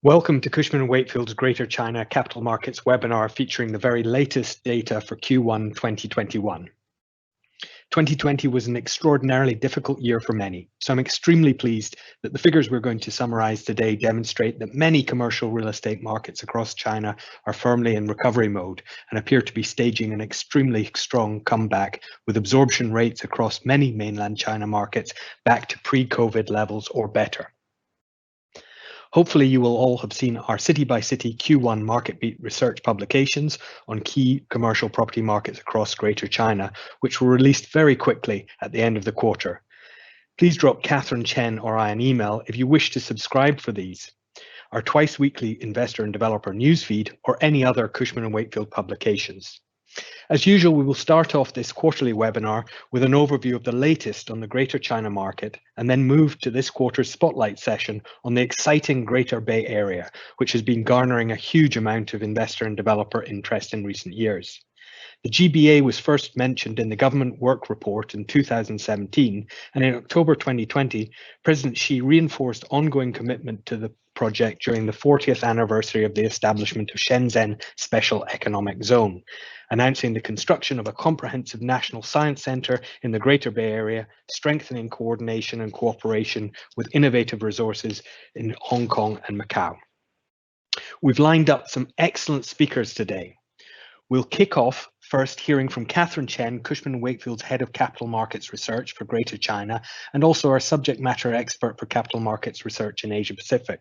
Welcome to Cushman & Wakefield's Greater China Capital Markets webinar featuring the very latest data for Q1 2021. 2020 was an extraordinarily difficult year for many, so I'm extremely pleased that the figures we're going to summarize today demonstrate that many commercial real estate markets across China are firmly in recovery mode and appear to be staging an extremely strong comeback, with absorption rates across many mainland China markets back to pre-COVID levels or better. Hopefully you will all have seen our city-by-city Q1 market beat research publications on key commercial property markets across Greater China, which were released very quickly at the end of the quarter. Please drop Catherine Chen or I an email if you wish to subscribe for these, our twice-weekly investor and developer newsfeed, or any other Cushman & Wakefield publications. As usual, we will start off this quarterly webinar with an overview of the latest on the Greater China market, and then move to this quarter's spotlight session on the exciting Greater Bay Area, which has been garnering a huge amount of investor and developer interest in recent years. The GBA was first mentioned in the government work report in 2017, and in October 2020, President Xi reinforced ongoing commitment to the project during the 40th anniversary of the establishment of Shenzhen Special Economic Zone, announcing the construction of a comprehensive national science center in the Greater Bay Area, strengthening coordination and cooperation with innovative resources in Hong Kong and Macau. We've lined up some excellent speakers today. We'll kick off first hearing from Catherine Chen, Cushman & Wakefield's Head of Capital Markets Research for Greater China, and also our subject matter expert for capital markets research in Asia Pacific.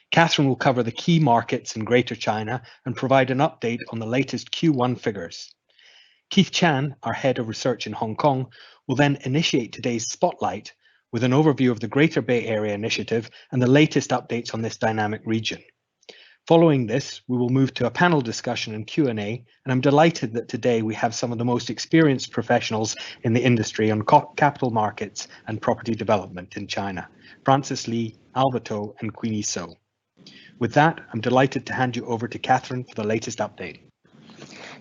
Catherine will cover the key markets in Greater China and provide an update on the latest Q1 figures. Keith Chan, our Head of Research in Hong Kong, will then initiate today's spotlight with an overview of the Greater Bay Area initiative and the latest updates on this dynamic region. Following this, we will move to a panel discussion and Q&A, and I'm delighted that today we have some of the most experienced professionals in the industry on capital markets and property development in China, Francis Lee, Alberto, and Queenie So. With that, I'm delighted to hand you over to Catherine for the latest update.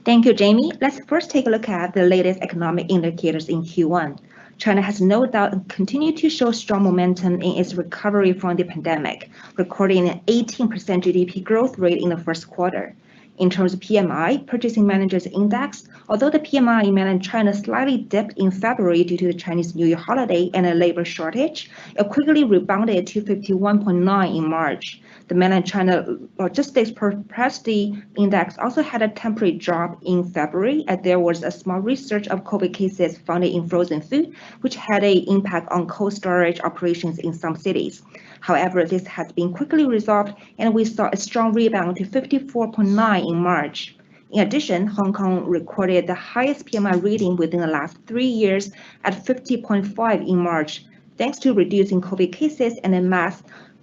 Thank you, Jamie. Let's first take a look at the latest economic indicators in Q1. China has no doubt continued to show strong momentum in its recovery from the pandemic, recording an 18% GDP growth rate in the first quarter. In terms of PMI, Purchasing Managers Index, although the PMI in mainland China slightly dipped in February due to the Chinese New Year holiday and a labor shortage, it quickly rebounded to 51.9 in March. The mainland China Logistics Prosperity Index also had a temporary drop in February, as there was a small resurgence of COVID cases found in frozen food, which had an impact on cold storage operations in some cities. However, this has been quickly resolved, and we saw a strong rebound to 54.9 in March. In addition, Hong Kong recorded the highest PMI reading within the last 3 years at 50.5 in March, thanks to reducing COVID cases and a mass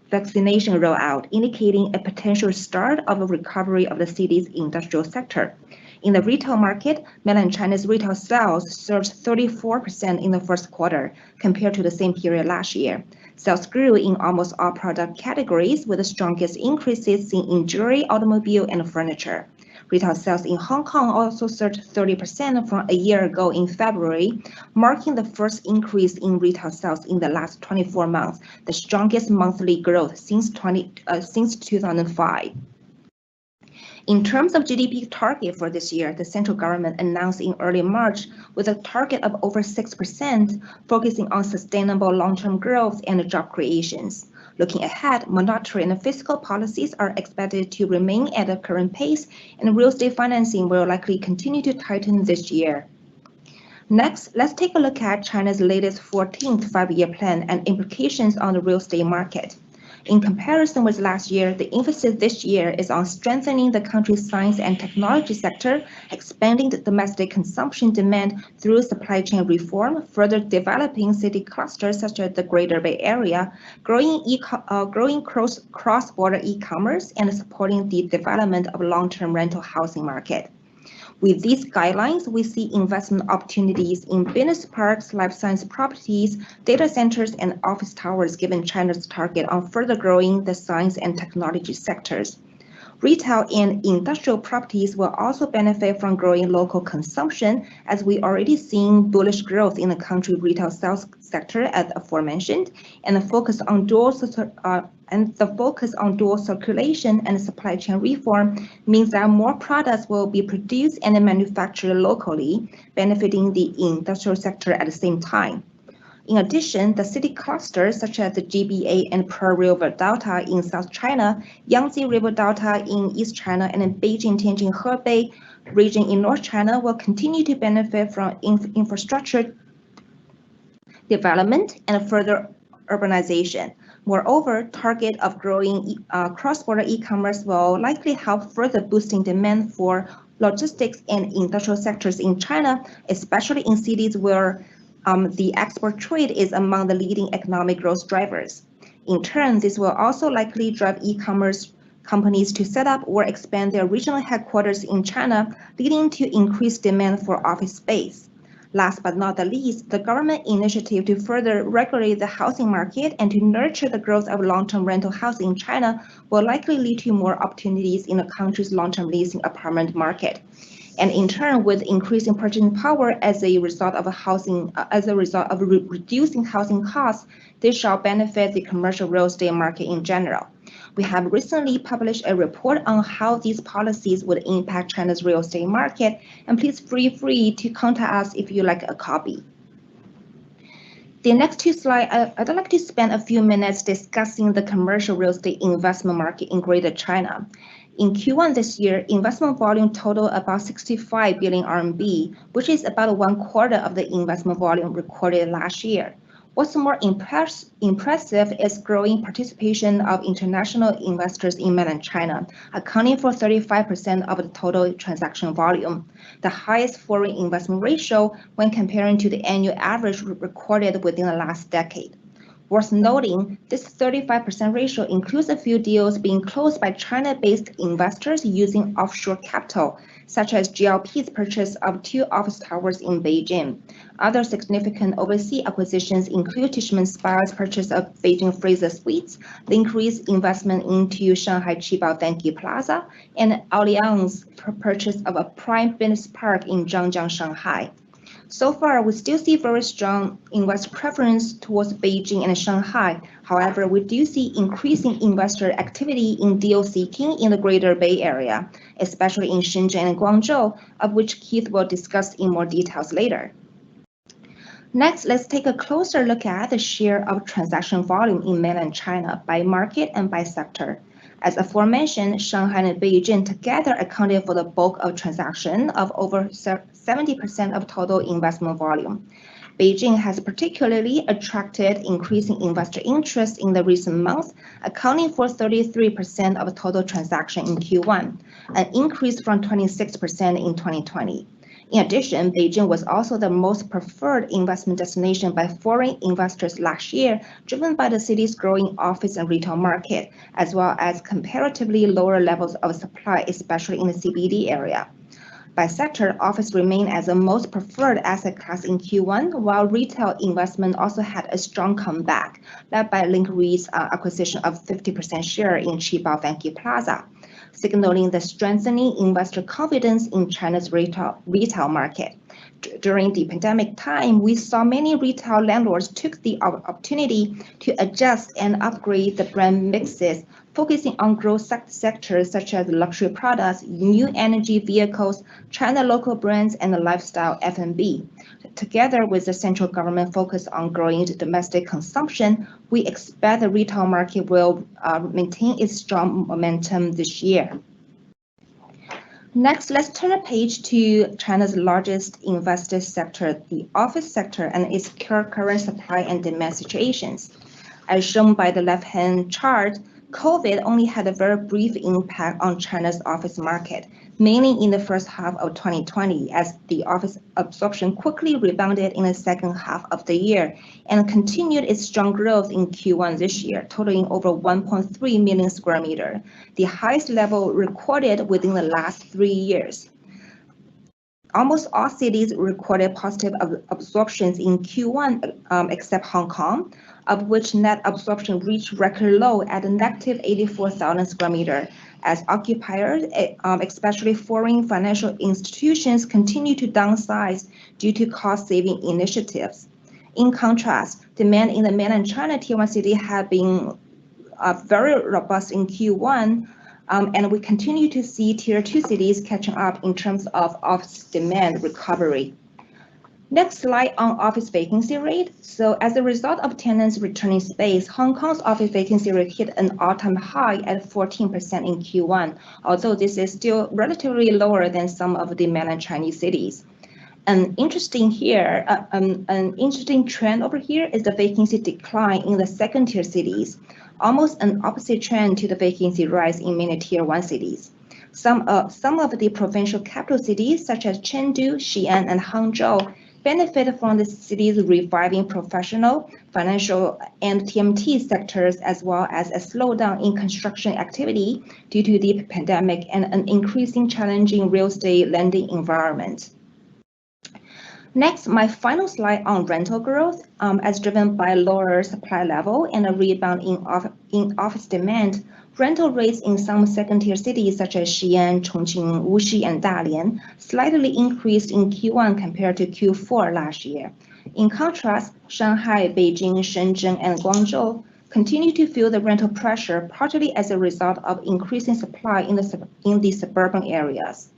vaccination rollout, indicating a potential start of a recovery of the city's industrial sector. In the retail market, mainland China's retail sales surged 34% in the first quarter compared to the same period last year. Sales grew in almost all product categories, with the strongest increases seen in jewelry, automobile, and furniture. Retail sales in Hong Kong also surged 30% from a year ago in February, marking the first increase in retail sales in the last 24 months, the strongest monthly growth since 2005. In terms of GDP target for this year, the central government announced in early March with a target of over 6%, focusing on sustainable long-term growth and job creations. Looking ahead, monetary and fiscal policies are expected to remain at the current pace, and real estate financing will likely continue to tighten this year. Next, let's take a look at China's latest 14th five-year plan and implications on the real estate market. In comparison with last year, the emphasis this year is on strengthening the country's science and technology sector, expanding the domestic consumption demand through supply chain reform, further developing city clusters such as the Greater Bay Area, growing cross-border e-commerce, and supporting the development of long-term rental housing market. With these guidelines, we see investment opportunities in business parks, life science properties, data centers, and office towers, given China's target on further growing the science and technology sectors. Retail and industrial properties will also benefit from growing local consumption, as we already seen bullish growth in the country retail sales sector, as aforementioned, and a focus on dual And the focus on dual circulation and supply chain reform means that more products will be produced and manufactured locally, benefiting the industrial sector at the same time. In addition, the city clusters such as the GBA and Pearl River Delta in South China, Yangtze River Delta in East China, and Beijing-Tianjin-Hebei region in North China will continue to benefit from infrastructure development and further urbanization. Moreover, target of growing cross-border e-commerce will likely help further boosting demand for logistics and industrial sectors in China, especially in cities where the export trade is among the leading economic growth drivers. In turn, this will also likely drive e-commerce companies to set up or expand their regional headquarters in China, leading to increased demand for office space. Last but not the least, the government initiative to further regulate the housing market and to nurture the growth of long-term rental housing in China will likely lead to more opportunities in the country's long-term leasing apartment market. And in turn, with increasing purchasing power as a result of reducing housing costs, this shall benefit the commercial real estate market in general. We have recently published a report on how these policies would impact China's real estate market, and please feel free to contact us if you like a copy. The next two slides, I'd like to spend a few minutes discussing the commercial real estate investment market in Greater China. In Q1 this year, investment volume totaled about 65 billion RMB, which is about 1/4 of the investment volume recorded last year. What's more impressive is growing participation of international investors in mainland China, accounting for 35% of the total transaction volume, the highest foreign investment ratio when comparing to the annual average recorded within the last decade. Worth noting, this 35% ratio includes a few deals being closed by China-based investors using offshore capital, such as GLP's purchase of 2 office towers in Beijing. Other significant overseas acquisitions include Cushman Spire's purchase of Beijing Fraser Suites, the increased investment into Shanghai Qibao Vanke Plaza, and Allianz's purchase of a prime business park in Zhangjiang, Shanghai. So far, we still see very strong investor preference towards Beijing and Shanghai. However, we do see increasing investor activity in deal seeking in the Greater Bay Area, especially in Shenzhen and Guangzhou, of which Keith will discuss in more details later. Next, let's take a closer look at the share of transaction volume in mainland China by market and by sector. As aforementioned, Shanghai and Beijing together accounted for the bulk of transaction of over 70% of total investment volume. Beijing has particularly attracted increasing investor interest in the recent months, accounting for 33% of total transaction in Q1, an increase from 26% in 2020. In addition, Beijing was also the most preferred investment destination by foreign investors last year, driven by the city's growing office and retail market, as well as comparatively lower levels of supply, especially in the CBD area. By sector, office remained as the most preferred asset class in Q1, while retail investment also had a strong comeback, led by Link REIT's acquisition of 50% share in Qibao Vanke Plaza, signaling the strengthening investor confidence in China's retail market. During the pandemic time, we saw many retail landlords took the opportunity to adjust and upgrade the brand mixes, focusing on growth sectors such as luxury products, new energy vehicles, China local brands, and the lifestyle F&B. Together with the central government focus on growing domestic consumption, we expect the retail market will maintain its strong momentum this year. Next, let's turn a page to China's largest investor sector, the office sector, and its current supply and demand situations. As shown by the left-hand chart, COVID only had a very brief impact on China's office market, mainly in the first half of 2020, as the office absorption quickly rebounded in the second half of the year and continued its strong growth in Q1 this year, totaling over 1.3 million square meters, the highest level recorded within the last 3 years. Almost all cities recorded positive absorptions in Q1 except Hong Kong, of which net absorption reached record low at a negative 84,000 square meters, as occupiers, especially foreign financial institutions, continue to downsize due to cost-saving initiatives. In contrast, demand in the mainland China Tier 1 city had been very robust in Q1, and we continue to see Tier 2 cities catching up in terms of office demand recovery. Next slide on office vacancy rate. So as a result of tenants returning space, Hong Kong's office vacancy rate hit an all-time high at 14% in Q1, although this is still relatively lower than some of the mainland Chinese cities. An interesting trend over here is the vacancy decline in the second-tier cities, almost an opposite trend to the vacancy rise in many Tier 1 cities. Some of the provincial capital cities, such as Chengdu, Xi'an, and Hangzhou, benefit from the city's reviving professional, financial, and TMT sectors, as well as a slowdown in construction activity due to the pandemic and an increasing challenging real estate lending environment. Next, my final slide on rental growth, as driven by lower supply level and a rebound in office demand. Rental rates in some second-tier cities such as Xi'an, Chongqing, Wuxi, and Dalian slightly increased in Q1 compared to Q4 last year. In contrast, Shanghai, Beijing, Shenzhen, and Guangzhou continue to feel the rental pressure, partly as a result of increasing supply in the suburban areas.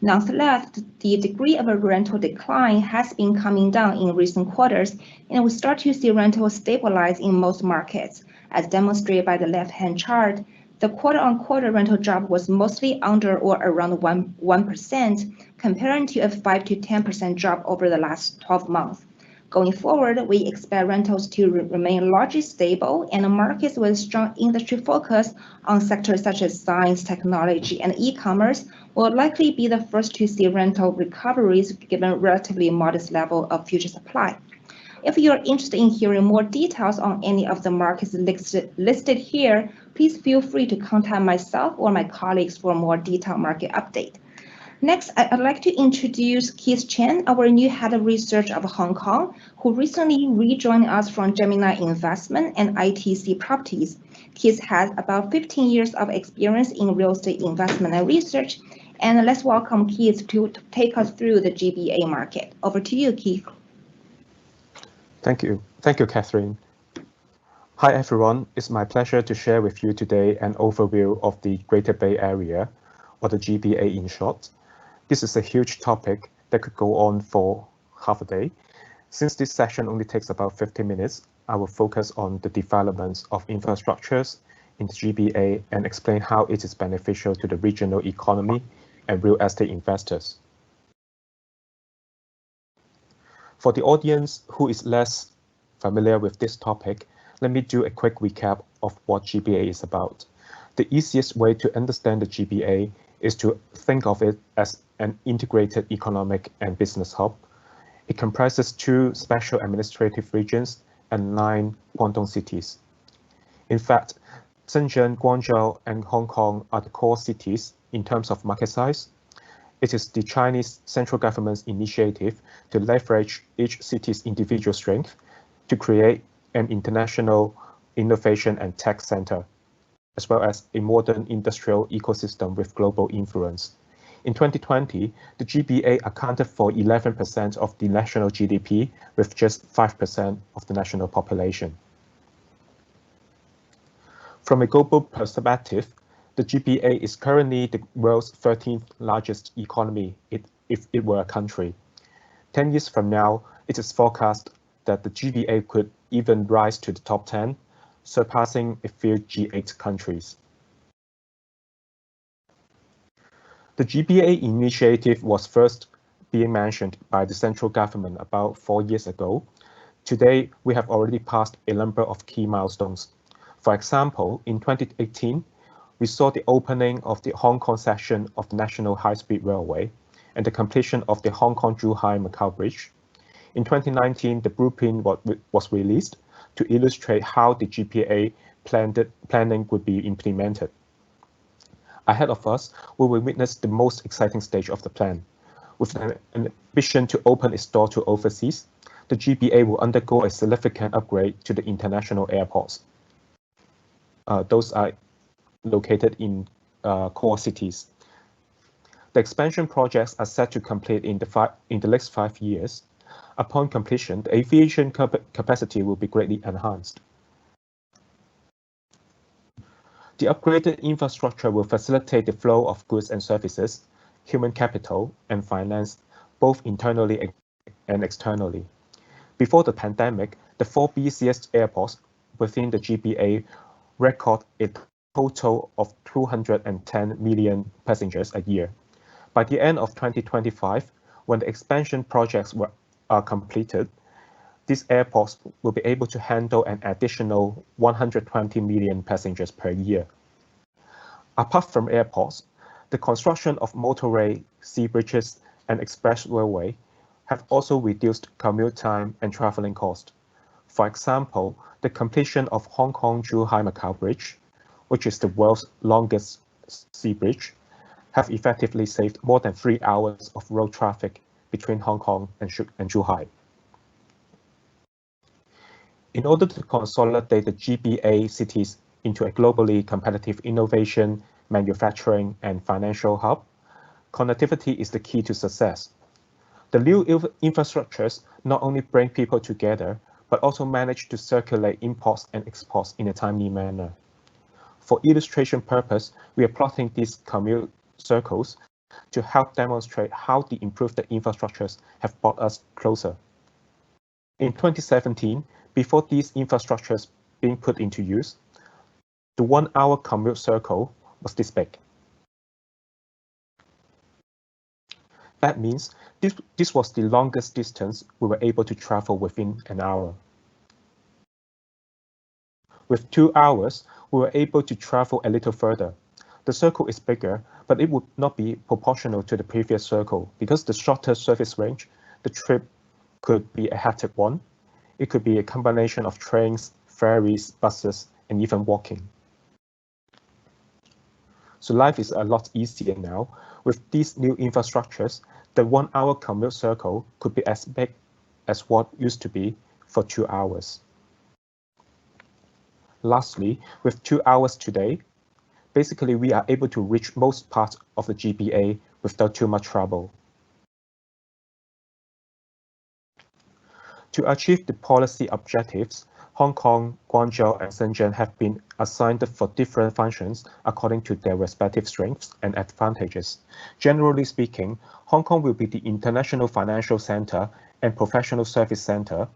Nonetheless, the degree of a rental decline has been coming down in recent quarters, and we start to see rentals stabilize in most markets. As demonstrated by the left-hand chart, the quarter-on-quarter rental drop was mostly under or around 1%, comparing to a 5 to 10% drop over the last 12 months. Going forward, we expect rentals to remain largely stable, and markets with strong industry focus on sectors such as science, technology, and e-commerce will likely be the first to see rental recoveries given relatively modest level of future supply. If you're interested in hearing more details on any of the markets listed here, please feel free to contact myself or my colleagues for a more detailed market update. Next, I'd like to introduce Keith Chen, our new head of research of Hong Kong, who recently rejoined us from Gemini Investment and ITC Properties. Keith has about 15 years of experience in real estate investment and research. And let's welcome Keith to take us through the GBA market. Over to you, Keith. Thank you. Thank you, Catherine. Hi, everyone. It's my pleasure to share with you today an overview of the Greater Bay Area, or the GBA in short. This is a huge topic that could go on for half a day. Since this session only takes about 50 minutes, I will focus on the developments of infrastructures in the GBA and explain how it is beneficial to the regional economy and real estate investors. For the audience who is less familiar with this topic, let me do a quick recap of what GBA is about. The easiest way to understand the GBA is to think of it as an integrated economic and business hub. It comprises 2 special administrative regions and 9 Guangdong cities. In fact, Shenzhen, Guangzhou, and Hong Kong are the core cities in terms of market size. It is the Chinese central government's initiative to leverage each city's individual strength to create an international innovation and tech center, as well as a modern industrial ecosystem with global influence. In 2020, the GBA accounted for 11% of the national GDP, with just 5% of the national population. From a global perspective, the GBA is currently the world's 13th largest economy if it were a country. 10 years from now, it is forecast that the GBA could even rise to the top 10, surpassing a few G8 countries. The GBA initiative was first being mentioned by the central government about 4 years ago. Today, we have already passed a number of key milestones. For example, in 2018, we saw the opening of the Hong Kong section of the National High-Speed Railway and the completion of the Hong Kong-Zhuhai-Macau Bridge. In 2019, the blueprint was released to illustrate how the GBA planning would be implemented. Ahead of us, we will witness the most exciting stage of the plan. With an ambition to open its door to overseas, the GBA will undergo a significant upgrade to the international airports. Those are located in core cities. The expansion projects are set to complete in the next 5 years. Upon completion, the aviation capacity will be greatly enhanced. The upgraded infrastructure will facilitate the flow of goods and services, human capital, and finance, both internally and externally. Before the pandemic, the 4 busiest airports within the GBA record a total of 210 million passengers a year. By the end of 2025, when the expansion projects are completed, these airports will be able to handle an additional 120 million passengers per year. Apart from airports, the construction of motorway, sea bridges, and express railway have also reduced commute time and traveling cost. For example, the completion of Hong Kong-Zhuhai-Macau Bridge, which is the world's longest sea bridge, have effectively saved more than 3 hours of road traffic between Hong Kong and Zhuhai. In order to consolidate the GBA cities into a globally competitive innovation, manufacturing, and financial hub, connectivity is the key to success. The new infrastructures not only bring people together, but also manage to circulate imports and exports in a timely manner. For illustration purpose, we are plotting these commute circles to help demonstrate how the improved infrastructures have brought us closer. In 2017, before these infrastructures being put into use, the 1-hour commute circle was this big. That means this was the longest distance we were able to travel within an hour. With 2 hours, we were able to travel a little further. The circle is bigger, but it would not be proportional to the previous circle because the shorter surface range, the trip could be a hectic one. It could be a combination of trains, ferries, buses, and even walking. So life is a lot easier now. With these new infrastructures, the 1-hour commute circle could be as big as what used to be for 2 hours. Lastly, with 2 hours today, basically we are able to reach most parts of the GBA without too much trouble. To achieve the policy objectives, Hong Kong, Guangzhou, and Shenzhen have been assigned for different functions according to their respective strengths and advantages. Generally speaking, Hong Kong will be the international financial center and professional service center.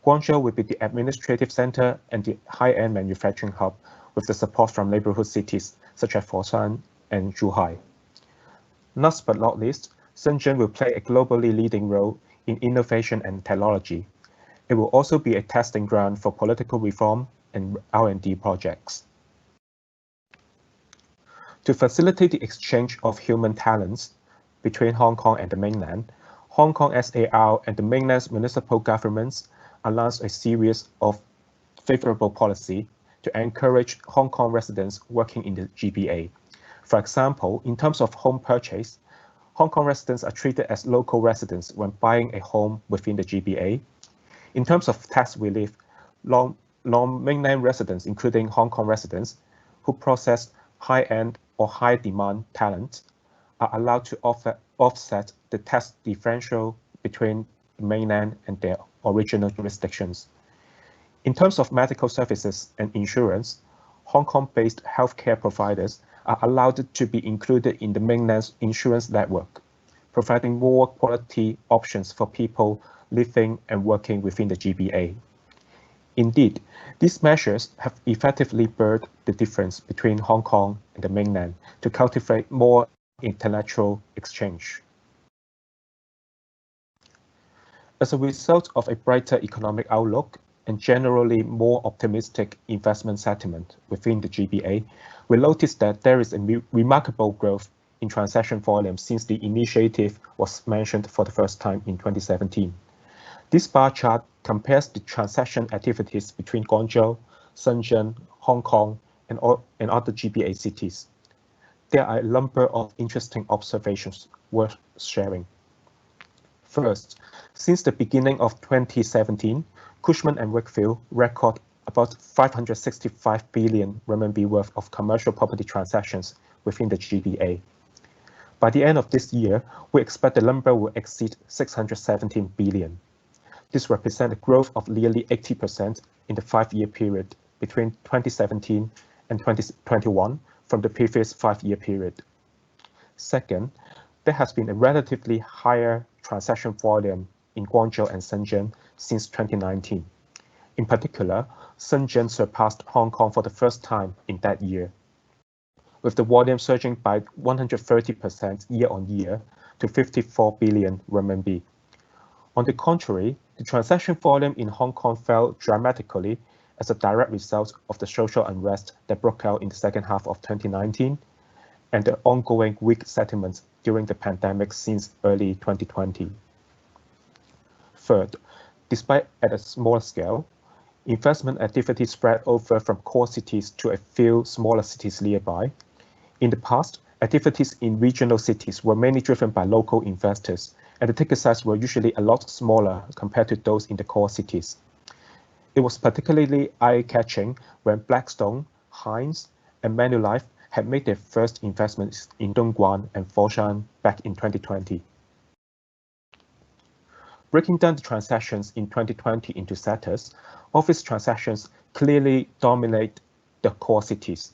Guangzhou will be the administrative center and the high-end manufacturing hub with the support from neighborhood cities such as Foshan and Zhuhai. Last but not least, Shenzhen will play a globally leading role in innovation and technology. It will also be a testing ground for political reform and R&D projects. To facilitate the exchange of human talents between Hong Kong and the mainland, Hong Kong SAR and the mainland's municipal governments announced a series of favorable policy to encourage Hong Kong residents working in the GBA. For example, in terms of home purchase, Hong Kong residents are treated as local residents when buying a home within the GBA. In terms of tax relief, non-mainland residents, including Hong Kong residents, who possess high-end or high-demand talent, are allowed to offset the tax differential between the mainland and their original jurisdictions. In terms of medical services and insurance, Hong Kong-based healthcare providers are allowed to be included in the mainland's insurance network, providing more quality options for people living and working within the GBA. Indeed, these measures have effectively blurred the difference between Hong Kong and the mainland to cultivate more intellectual exchange. As a result of a brighter economic outlook and generally more optimistic investment sentiment within the GBA, we noticed that there is a remarkable growth in transaction volume since the initiative was mentioned for the first time in 2017. This bar chart compares the transaction activities between Guangzhou, Shenzhen, Hong Kong, and other GBA cities. There are a number of interesting observations worth sharing. First, since the beginning of 2017, Cushman and Wakefield record about 565 billion RMB worth of commercial property transactions within the GBA. By the end of this year, we expect the number will exceed 617 billion. This represents a growth of nearly 80% in the 5-year period between 2017 and 2021 from the previous 5-year period. Second, there has been a relatively higher transaction volume in Guangzhou and Shenzhen since 2019. In particular, Shenzhen surpassed Hong Kong for the first time in that year, with the volume surging by 130% year-on-year to 54 billion RMB. On the contrary, the transaction volume in Hong Kong fell dramatically as a direct result of the social unrest that broke out in the second half of 2019 and the ongoing weak settlements during the pandemic since early 2020. Third, despite at a small scale, investment activity spread over from core cities to a few smaller cities nearby. In the past, activities in regional cities were mainly driven by local investors, and the ticket size were usually a lot smaller compared to those in the core cities. It was particularly eye-catching when Blackstone, Hines, and Manulife had made their first investments in Dongguan and Foshan back in 2020. Breaking down the transactions in 2020 into sectors, office transactions clearly dominate the core cities.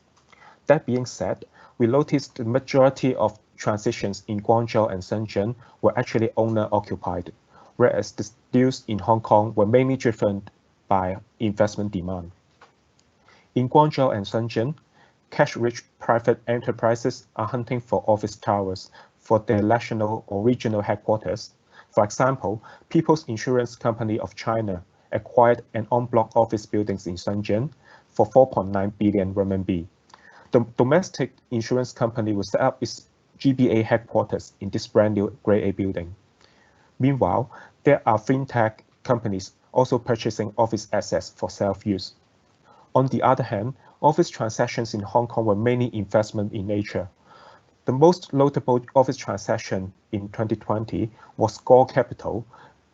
That being said, we noticed the majority of transactions in Guangzhou and Shenzhen were actually owner-occupied, whereas the deals in Hong Kong were mainly driven by investment demand. In Guangzhou and Shenzhen, cash-rich private enterprises are hunting for office towers for their national or regional headquarters. For example, People's Insurance Company of China acquired an en-bloc office buildings in Shenzhen for 4.9 billion RMB. The domestic insurance company will set up its GBA headquarters in this brand new Grade A building. Meanwhile, there are fintech companies also purchasing office assets for self-use. On the other hand, office transactions in Hong Kong were mainly investment in nature. The most notable office transaction in 2020 was Gore Capital,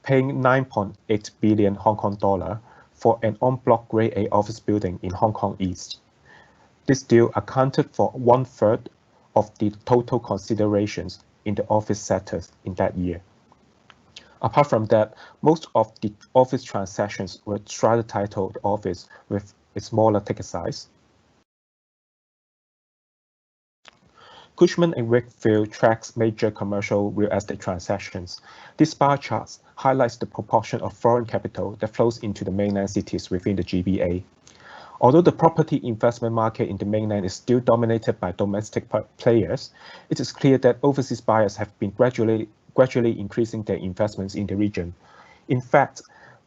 paying 9.8 billion Hong Kong dollar for an en-bloc Grade A office building in Hong Kong East. This deal accounted for 1/3 of the total considerations in the office sectors in that year. Apart from that, most of the office transactions were strata titled office with a smaller ticket size. Cushman and Wakefield tracks major commercial real estate transactions. This bar chart highlights the proportion of foreign capital that flows into the mainland cities within the GBA. Although the property investment market in the mainland is still dominated by domestic players, it is clear that overseas buyers have been gradually increasing their investments in the region. In fact,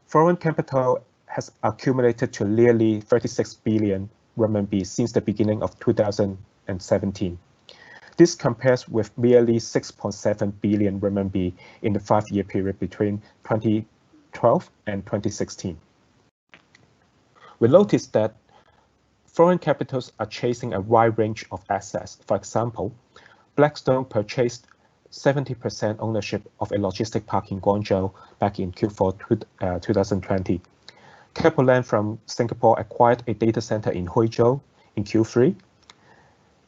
foreign capital has accumulated to nearly 36 billion RMB since the beginning of 2017. This compares with merely 6.7 billion RMB in the 5-year period between 2012 and 2016. We noticed that foreign capitals are chasing a wide range of assets. For example, Blackstone purchased 70% ownership of a logistic park in Guangzhou back in Q4 2020. Keppel from Singapore acquired a data center in Huizhou in Q3.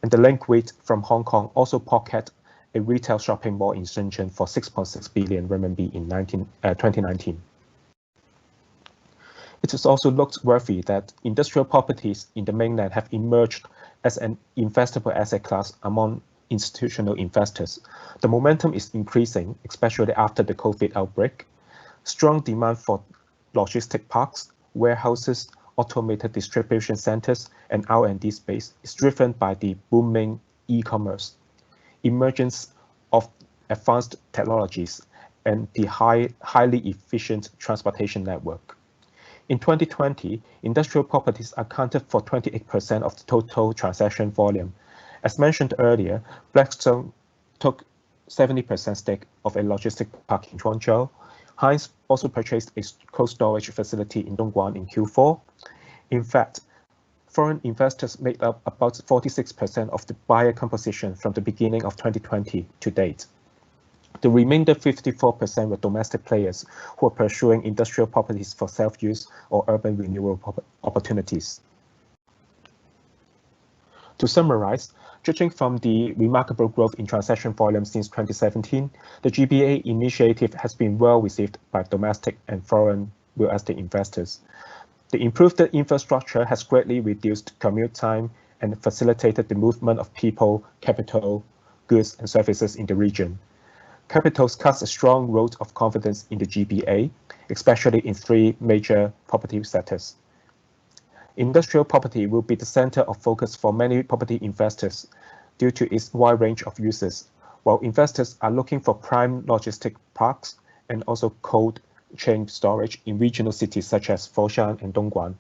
And the Linkweight from Hong Kong also pocketed a retail shopping mall in Shenzhen for 6.6 billion RMB in 2019. It is also noteworthy that industrial properties in the mainland have emerged as an investable asset class among institutional investors. The momentum is increasing, especially after the COVID outbreak. Strong demand for logistic parks, warehouses, automated distribution centers, and R&D space is driven by the booming e-commerce, emergence of advanced technologies, and the highly efficient transportation network. In 2020, industrial properties accounted for 28% of the total transaction volume. As mentioned earlier, Blackstone took 70% stake of a logistic park in Guangzhou. Hines also purchased a cold storage facility in Dongguan in Q4. In fact, foreign investors made up about 46% of the buyer composition from the beginning of 2020 to date. The remainder 54% were domestic players who are pursuing industrial properties for self-use or urban renewal opportunities. To summarize, judging from the remarkable growth in transaction volume since 2017, the GBA initiative has been well received by domestic and foreign real estate investors. The improved infrastructure has greatly reduced commute time and facilitated the movement of people, capital, goods, and services in the region. Capitals cast a strong vote of confidence in the GBA, especially in three major property sectors. Industrial property will be the center of focus for many property investors due to its wide range of uses, while investors are looking for prime logistic parks and also cold chain storage in regional cities such as Foshan and Dongguan.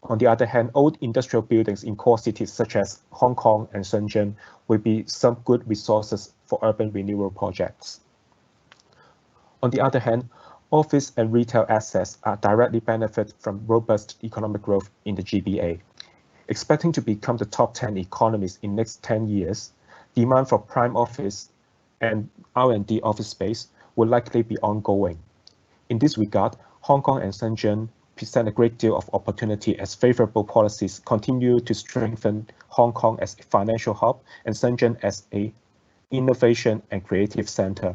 On the other hand, old industrial buildings in core cities such as Hong Kong and Shenzhen will be some good resources for urban renewal projects. On the other hand, office and retail assets are directly benefit from robust economic growth in the GBA. Expecting to become the top 10 economies in next 10 years, demand for prime office and R&D office space will likely be ongoing. In this regard, Hong Kong and Shenzhen present a great deal of opportunity as favorable policies continue to strengthen Hong Kong as a financial hub and Shenzhen as an innovation and creative center.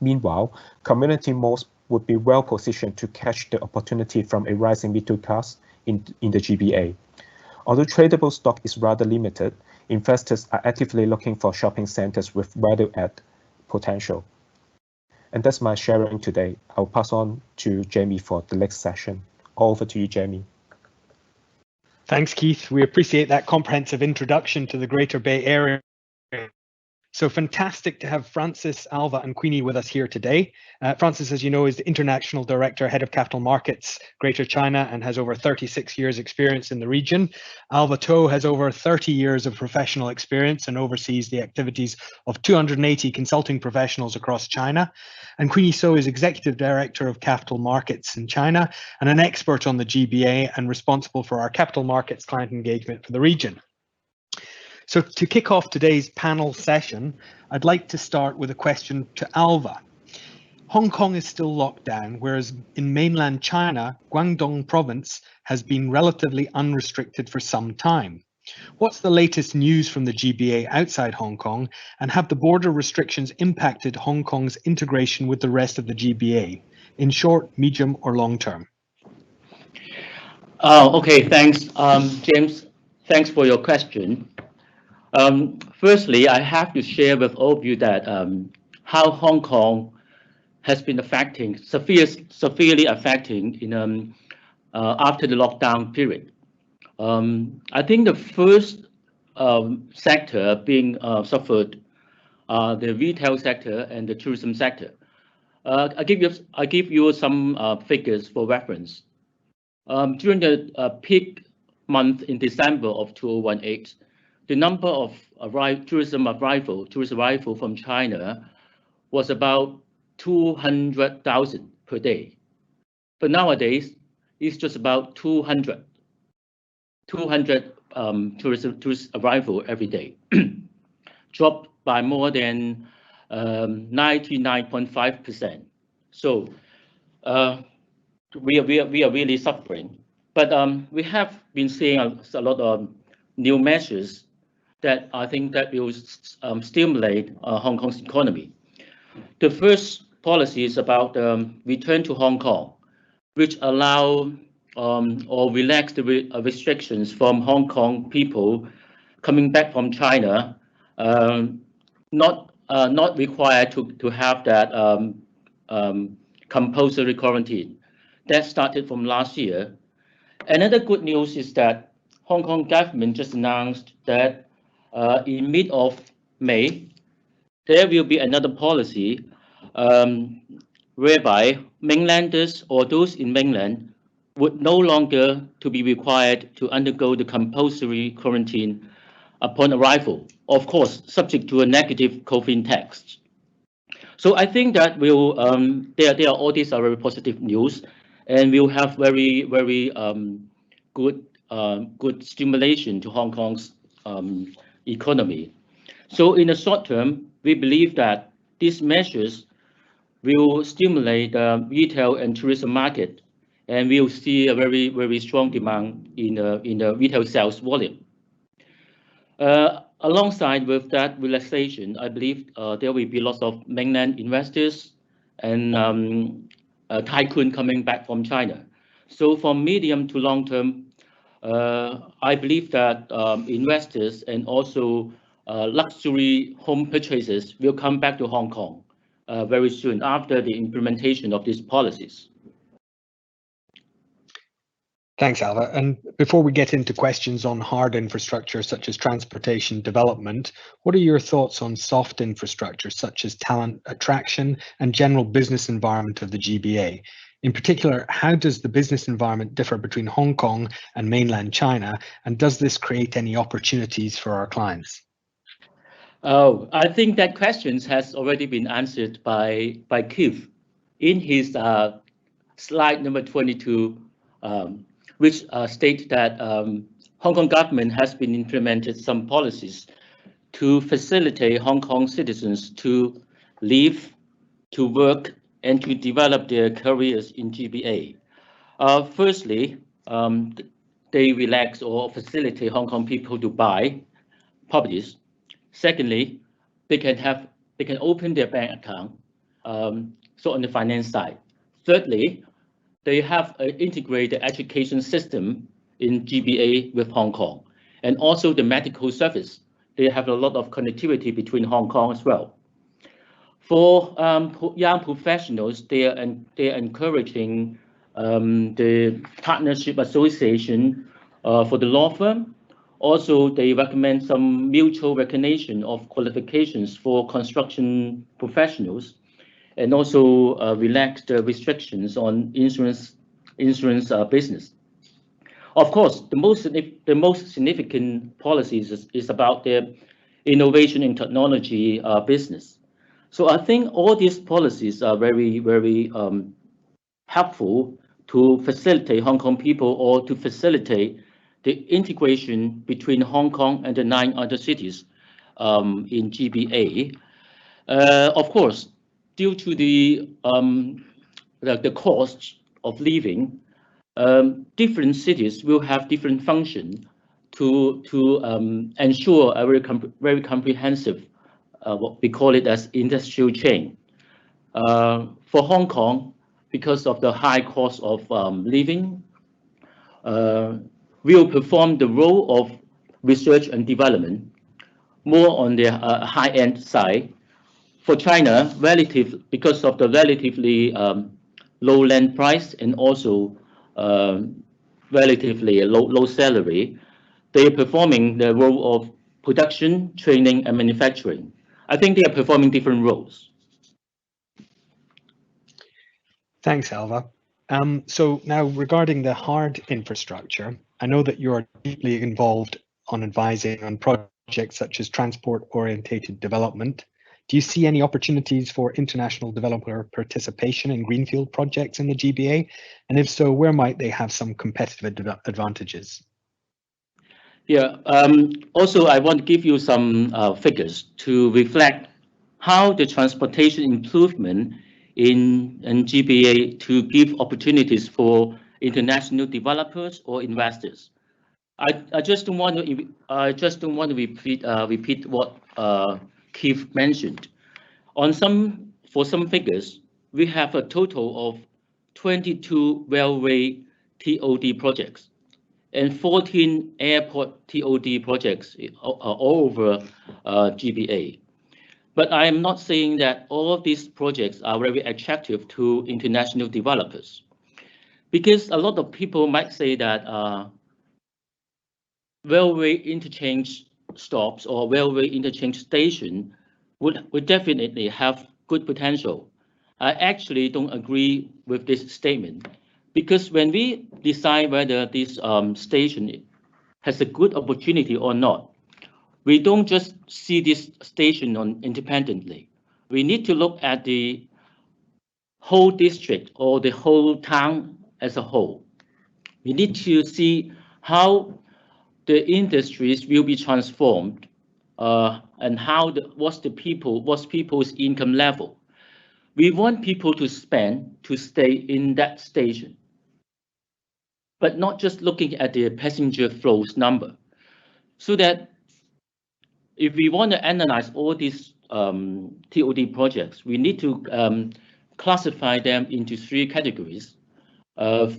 Meanwhile, community malls would be well positioned to catch the opportunity from a rising middle class in the GBA. Although tradable stock is rather limited, investors are actively looking for shopping centers with value-add potential. And that's my sharing today. I'll pass on to Jamie for the next session. Over to you, Jamie. Thanks, Keith. We appreciate that comprehensive introduction to the Greater Bay Area. So fantastic to have Francis, Alva, and Queenie with us here today. Francis, as you know, is the International Director, Head of Capital Markets, Greater China, and has over 36 years experience in the region. Alva To has over 30 years of professional experience and oversees the activities of 280 consulting professionals across China. And Queenie So is Executive Director of Capital Markets in China and an expert on the GBA and responsible for our capital markets client engagement for the region. So to kick off today's panel session, I'd like to start with a question to Alva. Hong Kong is still locked down, whereas in mainland China, Guangdong province has been relatively unrestricted for some time. What's the latest news from the GBA outside Hong Kong, and have the border restrictions impacted Hong Kong's integration with the rest of the GBA, in short, medium or long term? Okay, thanks, James. Thanks for your question. Firstly, I have to share with all of you that how Hong Kong has been severely affecting in after the lockdown period. I think the first sector being suffered the retail sector and the tourism sector. I give you some figures for reference. During the peak month in December of 2018. The number of tourist arrival from China was about 200,000 per day. But nowadays, it's just about 200 tourist arrival every day, dropped by more than 99.5%. So we are really suffering. But we have been seeing a lot of new measures that I think that will stimulate Hong Kong's economy. The first policy is about return to Hong Kong, which allow or relax the restrictions from Hong Kong people coming back from China, not required to have that compulsory quarantine. That started from last year. Another good news is that Hong Kong government just announced that in mid of May, there will be another policy whereby mainlanders or those in mainland would no longer to be required to undergo the compulsory quarantine upon arrival, of course, subject to a negative COVID test. So I think that will all these are very positive news, and will have very good stimulation to Hong Kong's economy. So in the short term, we believe that these measures will stimulate the retail and tourism market, and we'll see a very strong demand in the retail sales volume. Alongside with that relaxation, I believe there will be lots of mainland investors and tycoon coming back from China. So from medium to long term, I believe that investors and also luxury home purchasers will come back to Hong Kong very soon after the implementation of these policies. Thanks, Alva. And before we get into questions on hard infrastructure such as transportation development, what are your thoughts on soft infrastructure such as talent attraction and general business environment of the GBA? In particular, how does the business environment differ between Hong Kong and mainland China, and does this create any opportunities for our clients? Oh, I think that question has already been answered by Keith in his slide number 22, which state that Hong Kong government has been implemented some policies to facilitate Hong Kong citizens to live, to work, and to develop their careers in GBA. Firstly, they relax or facilitate Hong Kong people to buy properties. Secondly, they can open their bank account. So on the finance side. Thirdly, they have an integrated education system in GBA with Hong Kong, and also the medical service. They have a lot of connectivity between Hong Kong as well. For young professionals, they are encouraging the partnership association for the law firm. Also, they recommend some mutual recognition of qualifications for construction professionals, and also relax the restrictions on insurance business. Of course, the most significant policies is about the innovation in technology business. So I think all these policies are very, very helpful to facilitate Hong Kong people or to facilitate the integration between Hong Kong and the 9 other cities in GBA. Of course, due to the cost of living, different cities will have different function to ensure a very comprehensive, what we call it as industrial chain. For Hong Kong, because of the high cost of living, will perform the role of research and development more on the high-end side. For China, because of the relatively low land price and also relatively low salary, they are performing the role of production, training, and manufacturing. I think they are performing different roles. Thanks, Alva. So now regarding the hard infrastructure, I know that you're deeply involved on advising on projects such as transport-orientated development. Do you see any opportunities for international developer participation in greenfield projects in the GBA? And if so, where might they have some competitive advantages? Yeah, also I want to give you some figures to reflect how the transportation improvement in GBA to give opportunities for international developers or investors. I just don't want to repeat what Keith mentioned. For some figures, we have a total of 22 railway TOD projects and 14 airport TOD projects all over GBA. But I am not saying that all of these projects are very attractive to international developers, because a lot of people might say that railway interchange stops or railway interchange station would definitely have good potential. I actually don't agree with this statement, because when we decide whether this station has a good opportunity or not, we don't just see this station independently. We need to look at the whole district or the whole town as a whole. We need to see how the industries will be transformed and what's people's income level. We want people to stay in that station, but not just looking at the passenger flows number. So that if we want to analyze all these TOD projects, we need to classify them into 3 categories: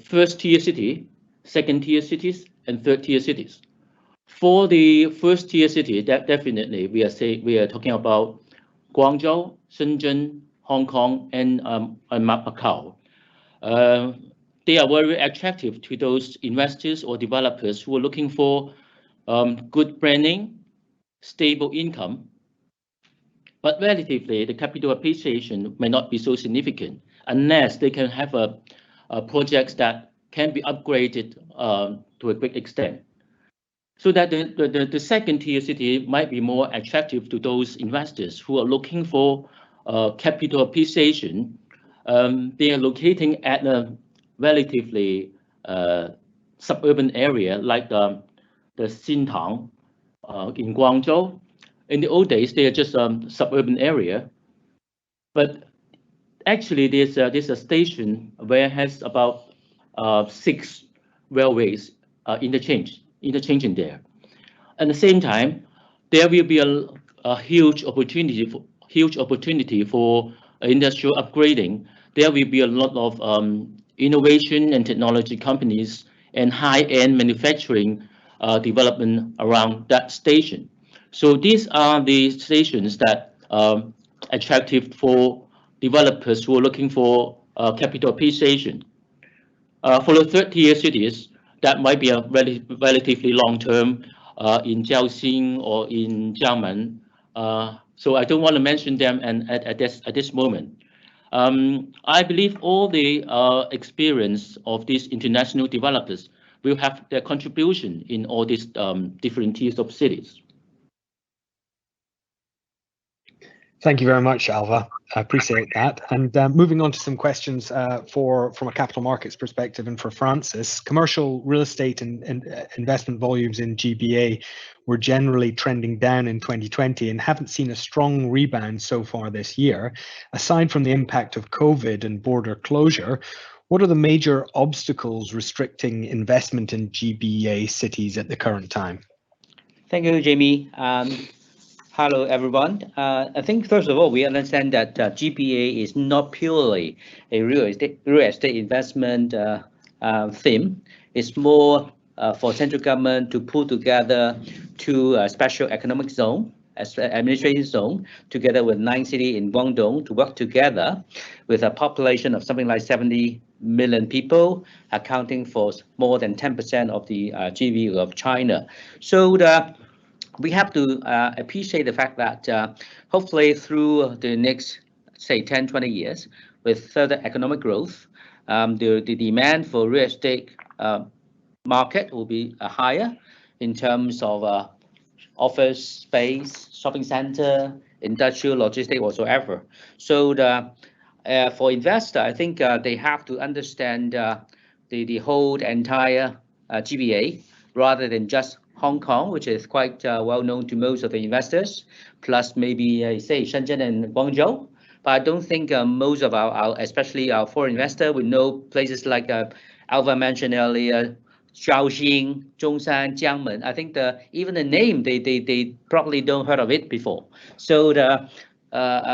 first tier city, second tier cities, and third-tier cities. For the first-tier city, definitely we are talking about Guangzhou, Shenzhen, Hong Kong, and Macau. They are very attractive to those investors or developers who are looking for good branding, stable income, but relatively the capital appreciation may not be so significant unless they can have a projects that can be upgraded to a great extent. So that the second tier city might be more attractive to those investors who are looking for capital appreciation. They are locating at a relatively suburban area like the Xintang in Guangzhou. In the old days, they are just suburban area, but actually there's a station where has about 6 railways interchanging there. At the same time, there will be a huge opportunity for industrial upgrading. There will be a lot of innovation and technology companies and high-end manufacturing development around that station. So these are the stations that are attractive for developers who are looking for capital appreciation. For the third-tier cities, that might be a relatively long-term in Jiaxing or in Jiangmen. So I don't want to mention them at this moment. I believe all the experience of these international developers will have their contribution in all these different tiers of cities. Thank you very much, Alva. I appreciate that. And moving on to some questions from a capital markets perspective and for Francis. Commercial real estate and investment volumes in GBA were generally trending down in 2020 and haven't seen a strong rebound so far this year. Aside from the impact of COVID and border closure, what are the major obstacles restricting investment in GBA cities at the current time? Thank you, Jamie. Hello, everyone. I think, first of all, we understand that GBA is not purely a real estate investment theme. It's more for central government to pull together 2 special economic zone, administrative zone, together with 9 cities in Guangdong to work together with a population of something like 70 million people, accounting for more than 10% of the GDP of China. So we have to appreciate the fact that hopefully through the next, say, 10, 20 years, with further economic growth, the demand for real estate market will be higher in terms of office space, shopping center, industrial, logistic, whatsoever. So for investor, I think they have to understand the whole entire GBA rather than just Hong Kong, which is quite well known to most of the investors, plus maybe say Shenzhen and Guangzhou. But I don't think most of especially our foreign investor, would know places like Alva mentioned earlier, Shaoxing, Zhongshan, Jiangmen. I think even the name they probably don't heard of it before. So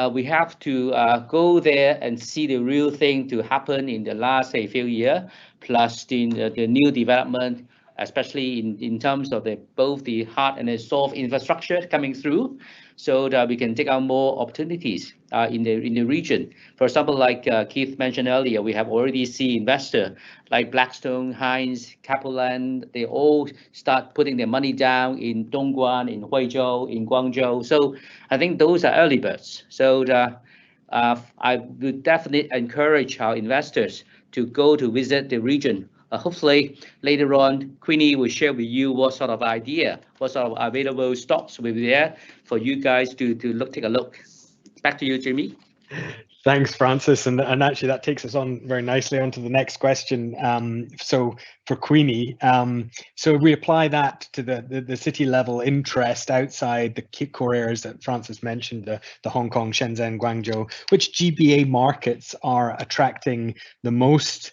we have to go there and see the real thing to happen in the last, say, few years, plus the new development, especially in terms of both the hard and the soft infrastructure coming through, so that we can take out more opportunities in the region. For example, like Keith mentioned earlier, we have already seen investors like Blackstone, Hines, Capeland, they all start putting their money down in Dongguan, in Huizhou, in Guangzhou. So I think those are early birds. So I would definitely encourage our investors to go to visit the region. Hopefully later on, Queenie will share with you what sort of idea, what sort of available stocks will be there for you guys to take a look. Back to you, Jimmy. Thanks, Francis. And actually that takes us on very nicely onto the next question. So for Queenie, so if we apply that to the city level interest outside the core areas that Francis mentioned, the Hong Kong, Shenzhen, Guangzhou, which GBA markets are attracting the most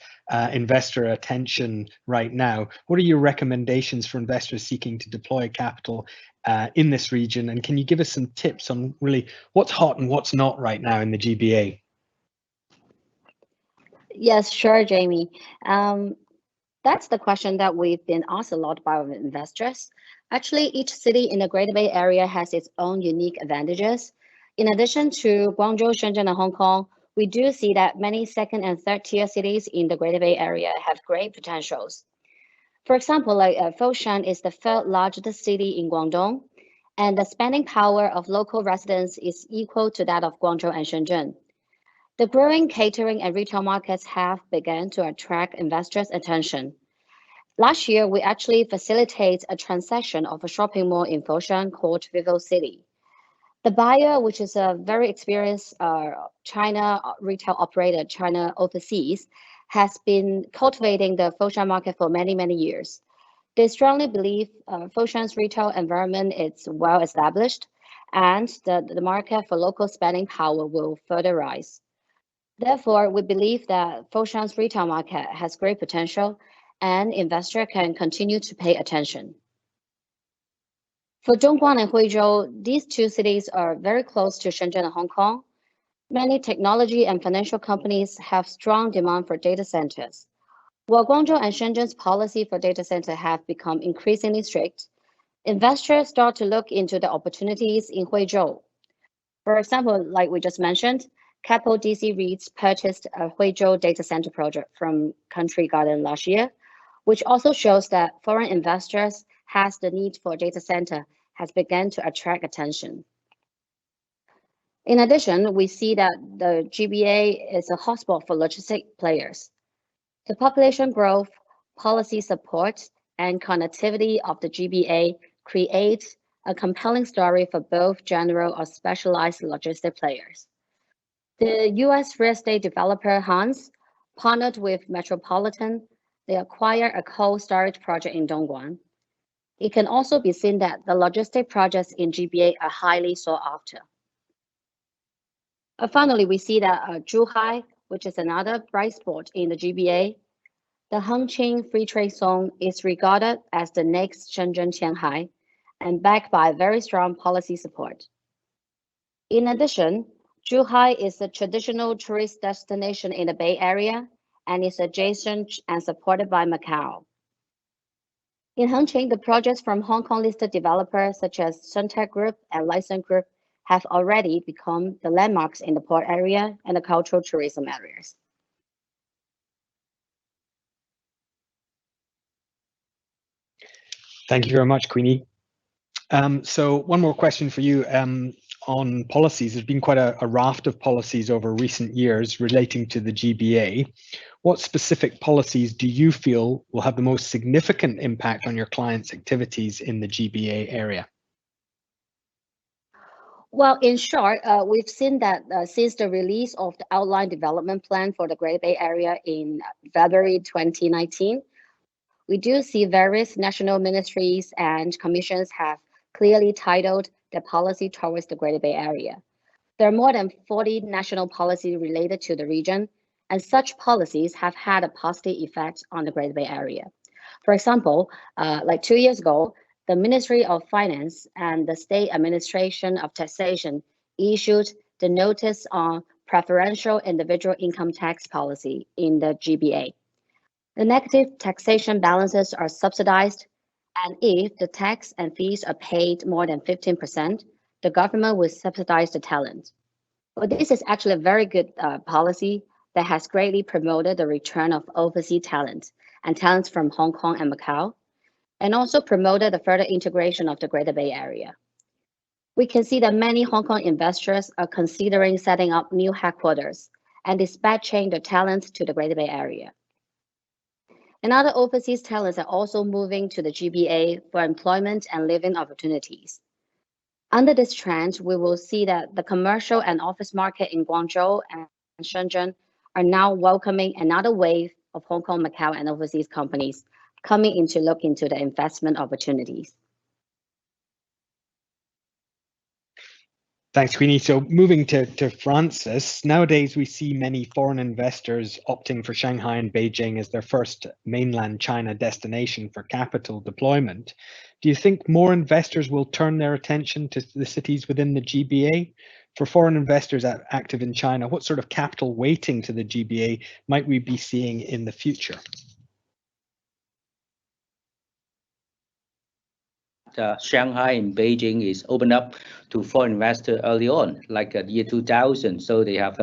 investor attention right now? What are your recommendations for investors seeking to deploy capital in this region? And can you give us some tips on really what's hot and what's not right now in the GBA? Yes, sure, Jamie. That's the question that we've been asked a lot by our investors. Actually, each city in the Greater Bay Area has its own unique advantages. In addition to Guangzhou, Shenzhen, and Hong Kong, we do see that many second and third tier cities in the Greater Bay Area have great potentials. For example, like Foshan is the third largest city in Guangdong, and the spending power of local residents is equal to that of Guangzhou and Shenzhen. The growing catering and retail markets have begun to attract investors' attention. Last year, we actually facilitated a transaction of a shopping mall in Foshan called Vivo City. The buyer, which is a very experienced China retail operator, China Overseas, has been cultivating the Foshan market for many, many years. They strongly believe Foshan's retail environment is well established and the market for local spending power will further rise. Therefore, we believe that Foshan's retail market has great potential and investors can continue to pay attention. For Dongguan and Huizhou, these two cities are very close to Shenzhen and Hong Kong. Many technology and financial companies have strong demand for data centers. While Guangzhou and Shenzhen's policy for data center have become increasingly strict, investors start to look into the opportunities in Huizhou. For example, like we just mentioned, Capital DC REITs purchased a Huizhou data center project from Country Garden last year, which also shows that foreign investors has the need for data center has begun to attract attention. In addition, we see that the GBA is a hotspot for logistic players. The population growth, policy support, and connectivity of the GBA create a compelling story for both general or specialized logistic players. The US real estate developer Hans partnered with Metropolitan. They acquired a cold storage project in Dongguan. It can also be seen that the logistic projects in GBA are highly sought after. Finally, we see that Zhuhai, which is another bright spot in the GBA, the Hengqin Free Trade Zone is regarded as the next Shenzhen Qianhai and backed by very strong policy support. In addition, Zhuhai is a traditional tourist destination in the Bay Area and is adjacent and supported by Macau. In Hengqin, the projects from Hong Kong listed developers such as Suntec Group and License Group have already become the landmarks in the port area and the cultural tourism areas. Thank you very much, Queenie. So one more question for you on policies. There's been quite a raft of policies over recent years relating to the GBA. What specific policies do you feel will have the most significant impact on your clients' activities in the GBA area? Well, in short, we've seen that since the release of the outline development plan for the Greater Bay Area in February 2019, we do see various national ministries and commissions have clearly titled their policy towards the Greater Bay Area. There are more than 40 national policies related to the region, and such policies have had a positive effect on the Greater Bay Area. For example, like 2 years ago, the Ministry of Finance and the State Administration of Taxation issued the Notice on Preferential Individual Income Tax Policy in the GBA. The negative taxation balances are subsidized, and if the tax and fees are paid more than 15%, the government will subsidize the talent. Well, this is actually a very good policy that has greatly promoted the return of overseas talent and talents from Hong Kong and Macau, and also promoted the further integration of the Greater Bay Area. We can see that many Hong Kong investors are considering setting up new headquarters and dispatching their talents to the Greater Bay Area. And other overseas talents are also moving to the GBA for employment and living opportunities. Under this trend, we will see that the commercial and office market in Guangzhou and Shenzhen are now welcoming another wave of Hong Kong, Macau, and overseas companies coming in to look into the investment opportunities. Thanks, Queenie. So moving to Francis, nowadays we see many foreign investors opting for Shanghai and Beijing as their first mainland China destination for capital deployment. Do you think more investors will turn their attention to the cities within the GBA? For foreign investors active in China, what sort of capital weighting to the GBA might we be seeing in the future? Shanghai and Beijing is opened up to foreign investors early on, like the year 2000. So they have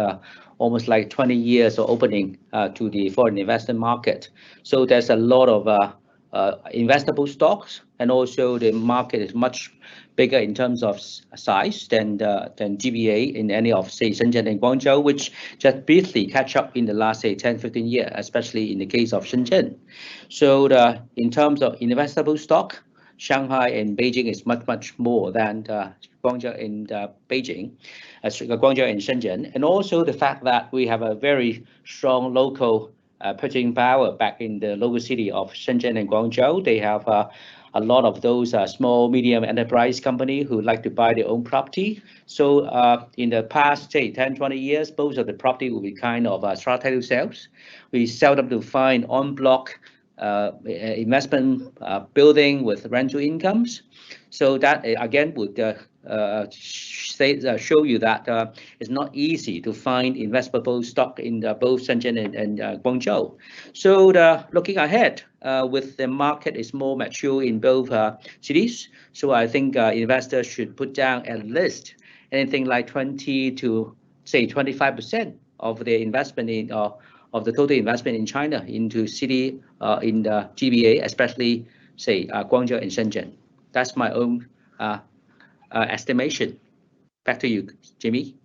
almost like 20 years of opening to the foreign investment market. So there's a lot of investable stocks, and also the market is much bigger in terms of size than GBA in any of, say, Shenzhen and Guangzhou, which just briefly catch up in the last, say, 10, 15 years, especially in the case of Shenzhen. So in terms of investable stock, Shanghai and Beijing is much more than Guangzhou and Beijing, Guangzhou and Shenzhen, and also the fact that we have a very strong local purchasing power back in the local city of Shenzhen and Guangzhou. They have a lot of those small, medium enterprise company who like to buy their own property. So in the past, say, 10, 20 years, most of the property will be kind of strategic sales. We seldom to find on block investment building with rental incomes. So that again would show you that it's not easy to find investable stock in both Shenzhen and Guangzhou. So looking ahead, with the market is more mature in both cities, so I think investors should put down at least anything like 20 to say 25% of their investment in of the total investment in China into city in the GBA, especially say Guangzhou and Shenzhen. That's my own estimation. Back to you, Jimmy.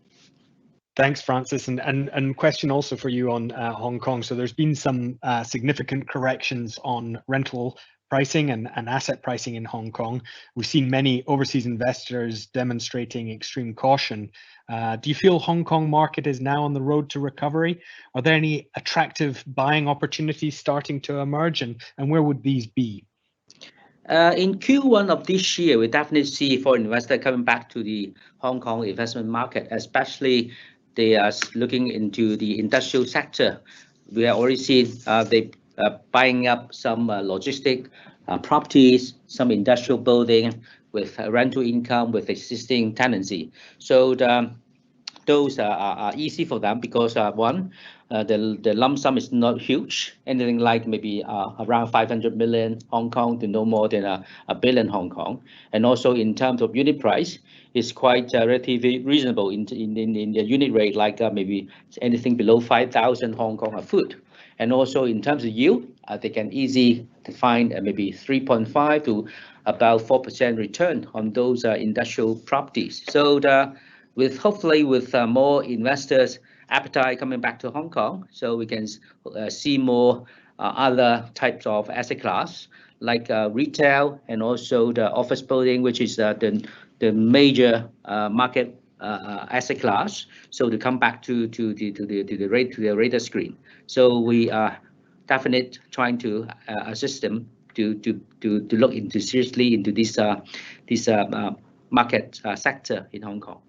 Thanks, Francis. And question also for you on Hong Kong. So there's been some significant corrections on rental pricing and asset pricing in Hong Kong. We've seen many overseas investors demonstrating extreme caution. Do you feel Hong Kong market is now on the road to recovery? Are there any attractive buying opportunities starting to emerge, and where would these be? In Q1 of this year, we definitely see foreign investors coming back to the Hong Kong investment market, especially they are looking into the industrial sector. We have already seen they buying up some logistic properties, some industrial building with rental income with existing tenancy. So those are easy for them because one, the lump sum is not huge, anything like maybe around 500 million Hong Kong to no more than a billion Hong Kong. And also in terms of unit price, it's quite relatively reasonable in the unit rate, like maybe anything below 5,000 Hong Kong a foot. And also in terms of yield, they can easily find maybe 3.5 to about 4% return on those industrial properties. So with hopefully with more investors' appetite coming back to Hong Kong, so we can see more other types of asset class like retail and also the office building, which is the major market asset class. So to come back to the radar screen. So we are definitely trying to assist them to look into seriously into this market sector in Hong Kong.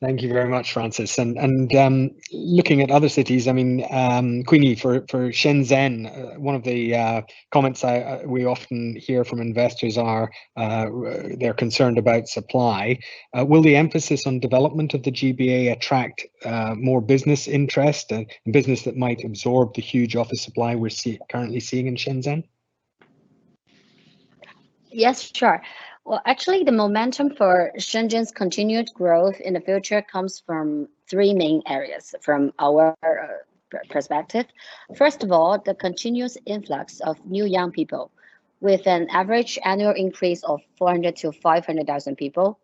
Thank you very much, Francis. And looking at other cities, I mean, Queenie, for Shenzhen, one of the comments we often hear from investors are they're concerned about supply. Will the emphasis on development of the GBA attract more business interest and business that might absorb the huge office supply we're currently seeing in Shenzhen? Yes, sure. Well, actually, the momentum for Shenzhen's continued growth in the future comes from three main areas from our perspective. First of all, the continuous influx of new young people with an average annual increase of 400 to 500,000 people.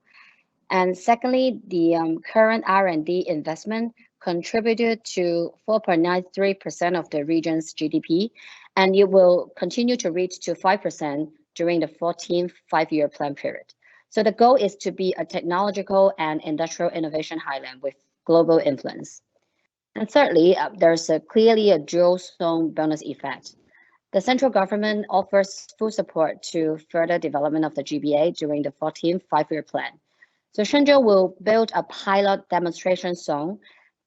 And secondly, the current R&D investment contributed to 4.93% of the region's GDP, and it will continue to reach to 5% during the 14th five-year plan period. So the goal is to be a technological and industrial innovation highland with global influence. And thirdly, there's clearly a dual zone bonus effect. The central government offers full support to further development of the GBA during the 14th five-year plan. So Shenzhen will build a pilot demonstration zone,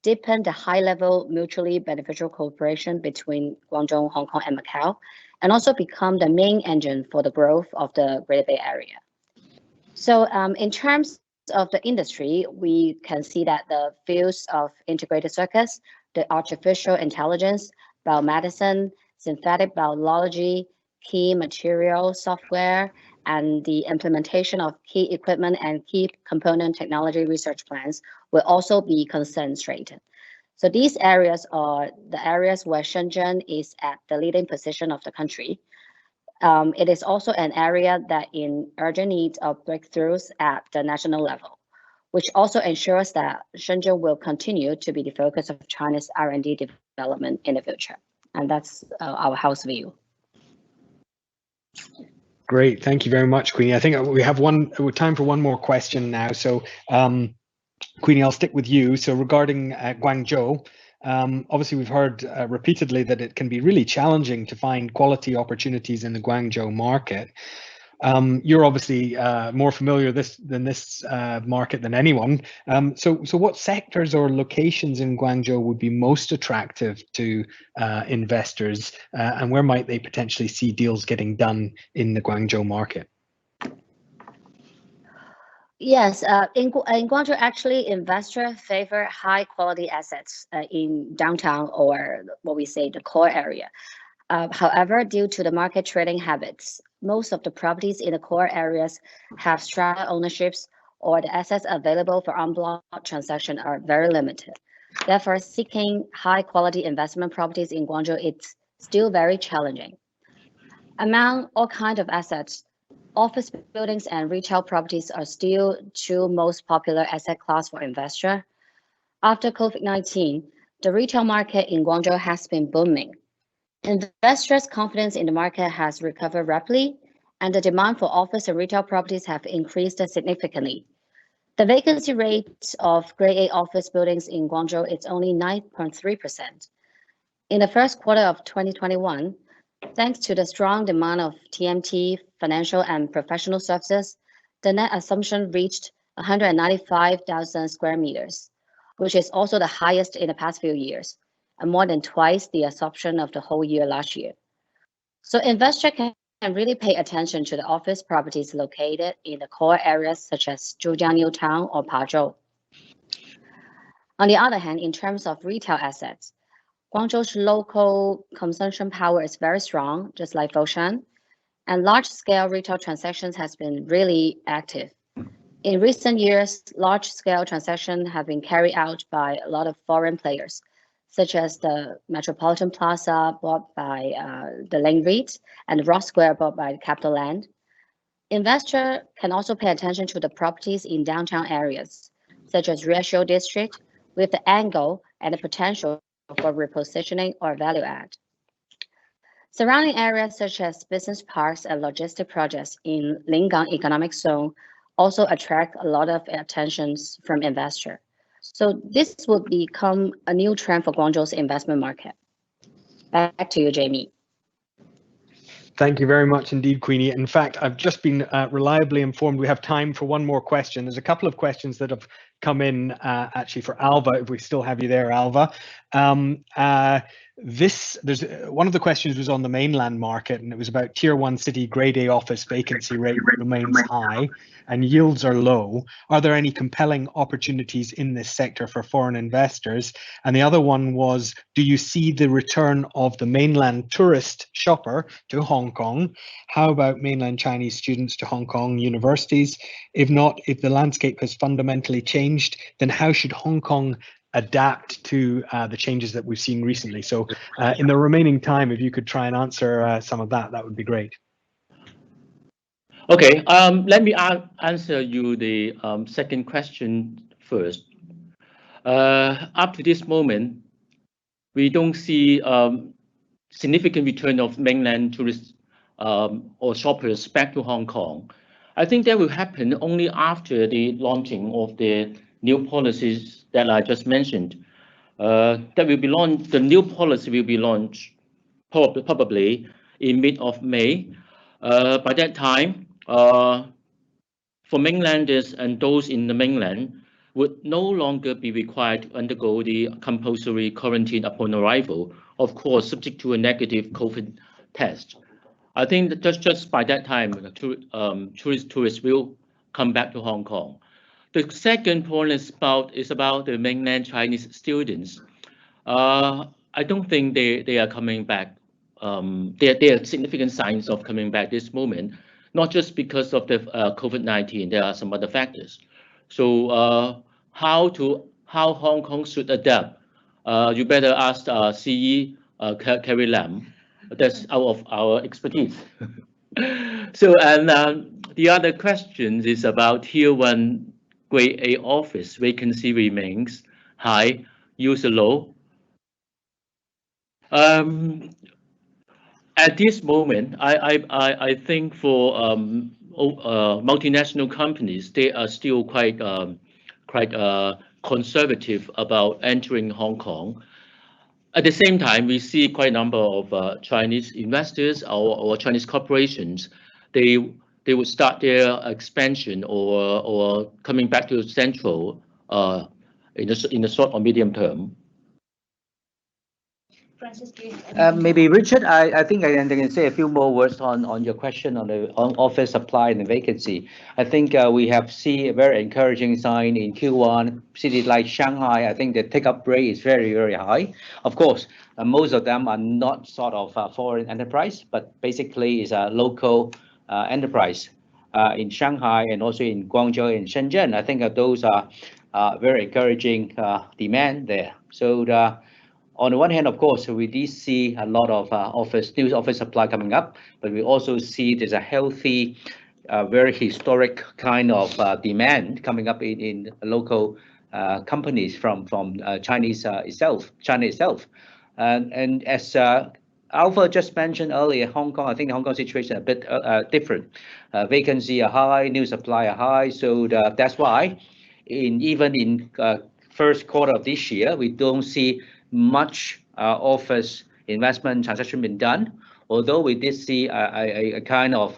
deepen the high-level mutually beneficial cooperation between Guangzhou, Hong Kong, and Macau, and also become the main engine for the growth of the Greater Bay Area. So in terms of the industry, we can see that the fields of integrated circuits, the artificial intelligence, biomedicine, synthetic biology, key material, software, and the implementation of key equipment and key component technology research plans will also be concentrated. So these areas are the areas where Shenzhen is at the leading position of the country. It is also an area that in urgent need of breakthroughs at the national level, which also ensures that Shenzhen will continue to be the focus of China's R&D development in the future. And that's our house view. Great, thank you very much, Queenie. I think we have time for one more question now. So, Queenie, I'll stick with you. So, regarding Guangzhou, obviously we've heard repeatedly that it can be really challenging to find quality opportunities in the Guangzhou market. You're obviously more familiar this market than anyone. So what sectors or locations in Guangzhou would be most attractive to investors, and where might they potentially see deals getting done in the Guangzhou market? Yes, in Guangzhou, actually, investors favor high quality assets in downtown, or what we say the core area. However, due to the market trading habits, most of the properties in the core areas have strata ownerships, or the assets available for en bloc transaction are very limited. Therefore, seeking high quality investment properties in Guangzhou, it's still very challenging. Among all kinds of assets, office buildings and retail properties are still two most popular asset class for investor. After COVID-19, the retail market in Guangzhou has been booming. Investors' confidence in the market has recovered rapidly, and the demand for office and retail properties have increased significantly. The vacancy rate of Grade A office buildings in Guangzhou is only 9.3%. In the first quarter of 2021, thanks to the strong demand of TMT, financial and professional services, the net assumption reached 195,000 square meters, which is also the highest in the past few years, and more than twice the absorption of the whole year last year. So investors can really pay attention to the office properties located in the core areas such as Zhujiang New Town or Pazhou. On the other hand, in terms of retail assets, Guangzhou's local consumption power is very strong, just like Foshan, and large-scale retail transactions has been really active. In recent years, large-scale transactions have been carried out by a lot of foreign players, such as the Metropolitan Plaza bought by the Lane REIT and Ross Square bought by Capital Land. Investors can also pay attention to the properties in downtown areas, such as Riaxiu District, with the angle and the potential for repositioning or value add. Surrounding areas such as business parks and logistic projects in Lingang Economic Zone also attract a lot of attention from investors. So this will become a new trend for Guangzhou's investment market. Back to you, Jamie. Thank you very much indeed, Queenie. In fact, I've just been reliably informed we have time for one more question. There's a couple of questions that have come in actually for Alva, if we still have you there, Alva. There's one of the questions was on the mainland market, and it was about tier 1 city Grade A office vacancy rate remains high and yields are low. Are there any compelling opportunities in this sector for foreign investors? And the other one was, do you see the return of the mainland tourist shopper to Hong Kong? How about mainland Chinese students to Hong Kong universities? If not, if the landscape has fundamentally changed, then how should Hong Kong adapt to the changes that we've seen recently? So in the remaining time, if you could try and answer some of that, that would be great. Okay, let me answer you the second question first. Up to this moment, we don't see significant return of mainland tourists or shoppers back to Hong Kong. I think that will happen only after the launching of the new policies that I just mentioned. That will be launched. The new policy will be launched probably in mid of May. By that time, for mainlanders and those in the mainland would no longer be required to undergo the compulsory quarantine upon arrival, of course, subject to a negative COVID test. I think that just by that time, tourists will come back to Hong Kong. The second point is about the mainland Chinese students. I don't think they are coming back there are significant signs of coming back this moment, not just because of the COVID-19. There are some other factors. So how Hong Kong should adapt? You better ask CE Carrie Lam. That's out of our expertise. So and the other question is about Tier 1 Grade A office vacancy remains high, use low. At this moment, I think for multinational companies, they are still quite conservative about entering Hong Kong. At the same time, we see quite a number of Chinese investors or Chinese corporations. They would start their expansion or coming back to Central in the short or medium term. Francis, maybe Richard, I think I can say a few more words on your question on the office supply and the vacancy. I think we have seen a very encouraging sign in Q1. Cities like Shanghai, I think the take-up rate is very, very high. Of course, most of them are not sort of foreign enterprise, but basically is a local enterprise in Shanghai and also in Guangzhou and Shenzhen. I think those are very encouraging demand there. So on the one hand, of course, we did see a lot of new office supply coming up, but we also see there's a healthy, very historic kind of demand coming up in local companies from China itself. And as Alpha just mentioned earlier, Hong Kong, I think the Hong Kong situation is a bit different. Vacancy are high, new supply are high, so that's why even in first quarter of this year, we don't see much office investment transaction been done, although we did see a kind of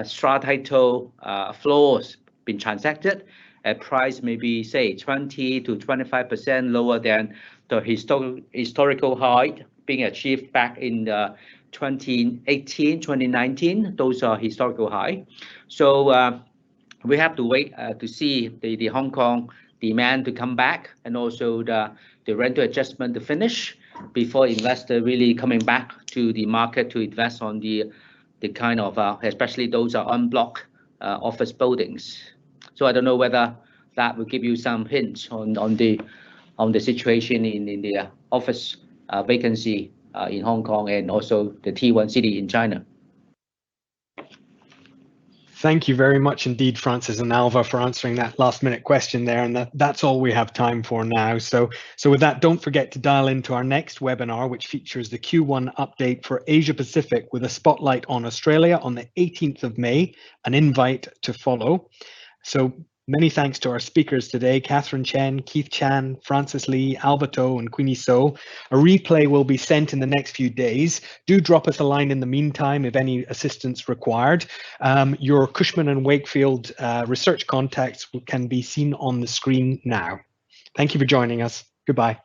strata floors been transacted at price maybe say 20 to 25% lower than the historical high being achieved back in 2018, 2019. Those are historical high. So we have to wait to see the Hong Kong demand to come back and also the rental adjustment to finish before investor really coming back to the market to invest on the kind of especially those are unblocked office buildings. So I don't know whether that will give you some hints on the situation in the office vacancy in Hong Kong and also the T1 city in China. Thank you very much indeed, Francis and Alva, for answering that last minute question there. And that's all we have time for now. So with that, don't forget to dial into our next webinar, which features the Q1 update for Asia Pacific with a spotlight on Australia on the 18th of May, an invite to follow. So many thanks to our speakers today, Catherine Chen, Keith Chan, Francis Lee, Alva To, and Queenie So. A replay will be sent in the next few days. Do drop us a line in the meantime if any assistance required. Your Cushman and Wakefield research contacts can be seen on the screen now. Thank you for joining us. Goodbye.